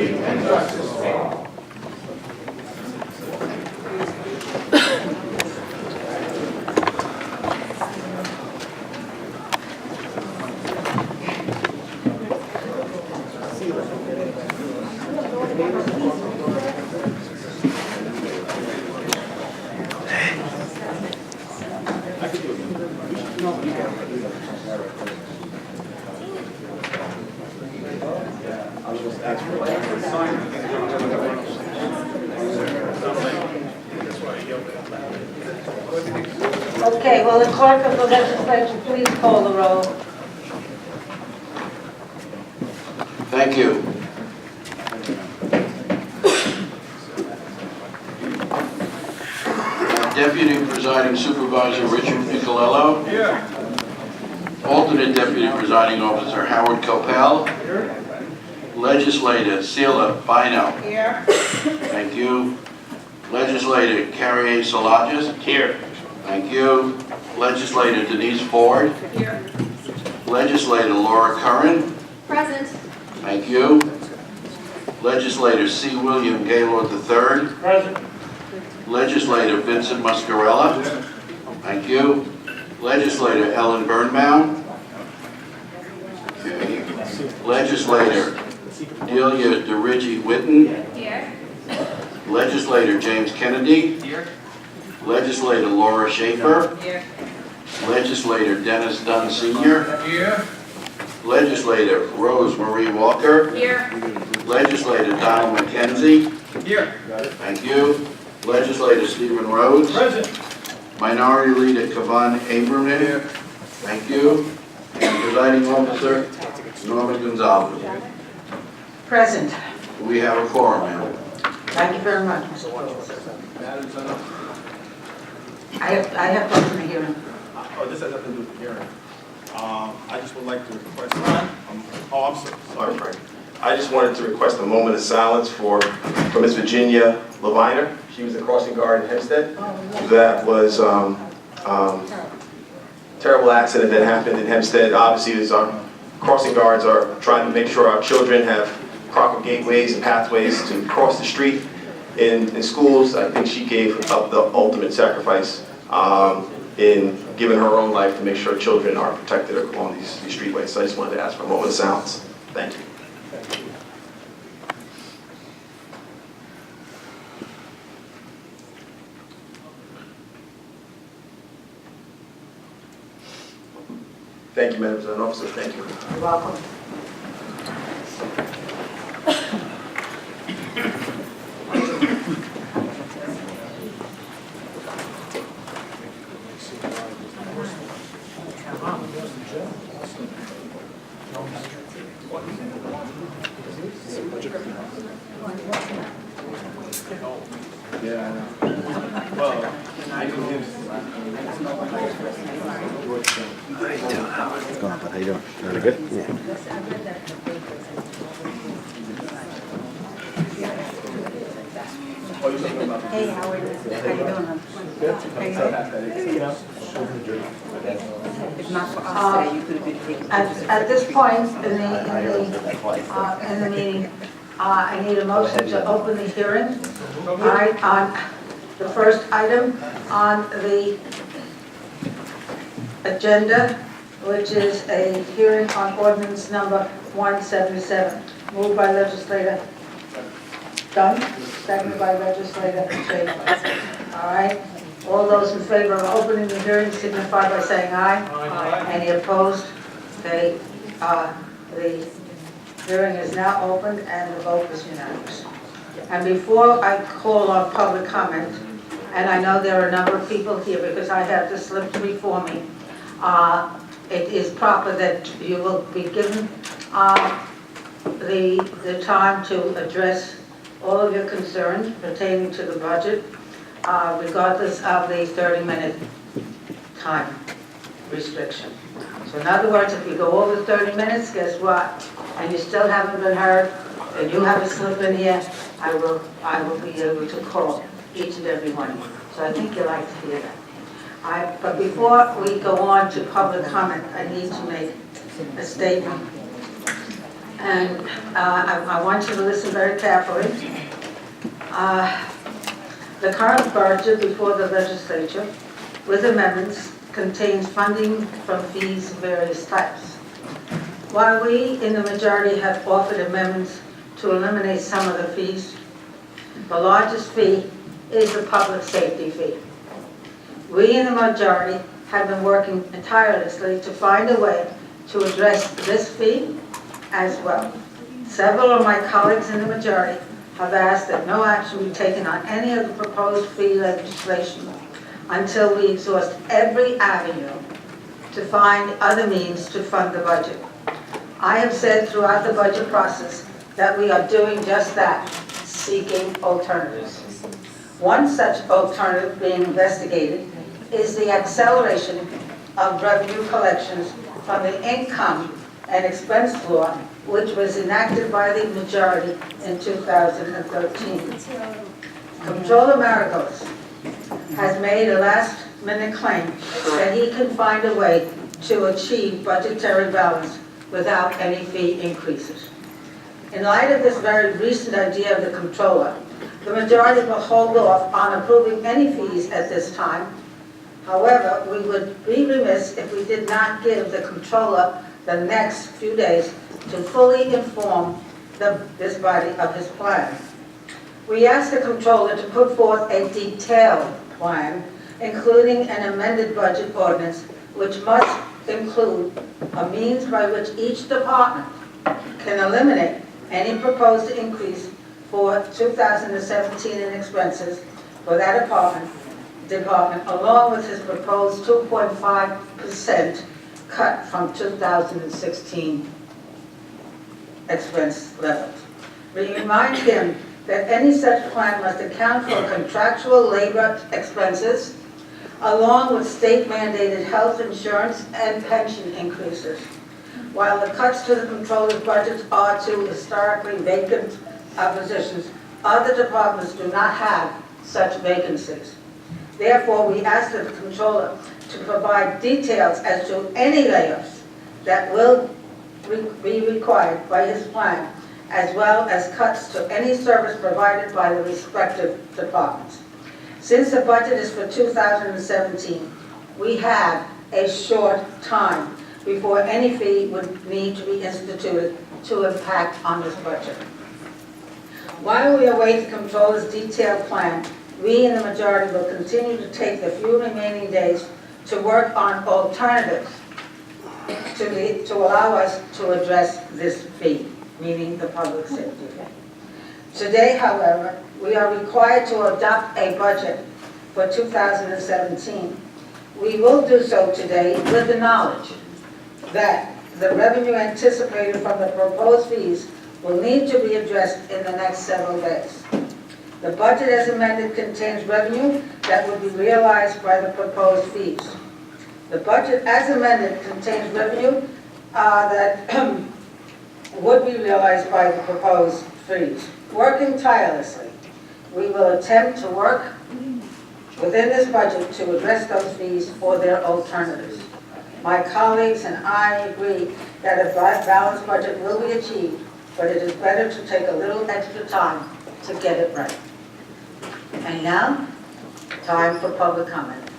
liberty, and justice for all. Okay, will the clerk of the legislature please call the roll? Thank you. Deputy Presiding Supervisor Richard Nicolello. Here. Alternate Deputy Presiding Officer Howard Copel. Legislator Sheila Bino. Here. Thank you. Legislator Carrie Salages. Here. Thank you. Legislator Denise Ford. Here. Legislator Laura Curran. Present. Thank you. Legislator C. William Gaylord III. Present. Legislator Vincent Muscarella. Thank you. Legislator Ellen Birnbaum. Okay. Legislator Delia DeRiggi Witten. Here. Legislator James Kennedy. Here. Legislator Laura Schaefer. Here. Legislator Dennis Dunn Sr. Here. Legislator Rose Marie Walker. Here. Legislator Donald McKenzie. Here. Thank you. Legislator Stephen Rhodes. Present. Minority Leader Kavan Abraman. Here. Thank you. And Presiding Officer Norman Gonzalez. Present. We have a quorum, ma'am. Thank you very much, Mr. Rhodes. I have to open the hearing. Oh, this has nothing to do with the hearing. I just would like to request, I'm sorry, Frank. I just wanted to request a moment of silence for Miss Virginia Leviner. She was a crossing guard in Hempstead. That was terrible accident that happened in Hempstead. Obviously, there's our crossing guards are trying to make sure our children have proper gateways and pathways to cross the street. In schools, I think she gave up the ultimate sacrifice in giving her own life to make sure children are protected along these streetways. So I just wanted to ask for a moment of silence. Thank you. Thank you, Madam President Officer. Thank you. You're welcome. Yeah, I know. Well, I can give. What's going on, bud? How you doing? Really good? Yeah. Hey, Howard. How you doing? If not for us today, you could have been taken. At this point in the meeting, I need a motion to open the hearing. All right, on the first item on the agenda, which is a hearing on ordinance number 177, moved by legislator Dunn, seconded by legislator Schaefer. All right, all those in favor of opening the hearing signify by saying aye. Aye. Any opposed? Okay, the hearing is now opened and the vote is unanimous. And before I call on public comment, and I know there are a number of people here because I have the slips before me, it is proper that you will be given the time to address all of your concerns pertaining to the budget, regardless of the 30-minute time restriction. So in other words, if you go over 30 minutes, guess what? And you still haven't been heard, and you have a slip in here, I will be able to call each and every one. So I think you'll like to hear that. But before we go on to public comment, I need to make a statement. And I want you to listen very carefully. The current budget before the legislature, with amendments, contains funding from fees of various types. While we in the majority have offered amendments to eliminate some of the fees, the largest fee is the public safety fee. We in the majority have been working tirelessly to find a way to address this fee as well. Several of my colleagues in the majority have asked that no action be taken on any of the proposed fee legislation until we exhaust every avenue to find other means to fund the budget. I have said throughout the budget process that we are doing just that, seeking alternatives. One such alternative being investigated is the acceleration of revenue collections from the income and expense law, which was enacted by the majority in 2013. Comptroller Maragos has made a last-minute claim that he can find a way to achieve budgetary balance without any fee increases. In light of this very recent idea of the comptroller, the majority will hold off on approving any fees at this time. However, we would be remiss if we did not give the comptroller the next few days to fully inform this body of his plan. We asked the comptroller to put forth a detailed plan, including an amended budget ordinance, which must include a means by which each department can eliminate any proposed increase for 2017 in expenses for that department, along with his proposed 2.5% cut from 2016 expense levels. We remind him that any such plan must account for contractual labor expenses, along with state-mandated health insurance and pension increases. While the cuts to the comptroller's budgets are to historically vacant positions, other departments do not have such vacancies. Therefore, we ask the comptroller to provide details as to any layoffs that will be required by his plan, as well as cuts to any service provided by the respective departments. Since the budget is for 2017, we have a short time before any fee would need to be instituted to impact on this budget. While we await the comptroller's detailed plan, we in the majority will continue to take the few remaining days to work on alternatives to allow us to address this fee, meaning the public safety fee. Today, however, we are required to adopt a budget for 2017. We will do so today with the knowledge that the revenue anticipated from the proposed fees will need to be addressed in the next several days. The budget as amended contains revenue that will be realized by the proposed fees. The budget as amended contains revenue that would be realized by the proposed fees. Working tirelessly, we will attempt to work within this budget to address those fees for their alternatives. My colleagues and I agree that a balanced budget will be achieved, but it is better to take a little extra time to get it right. And now, time for public comment.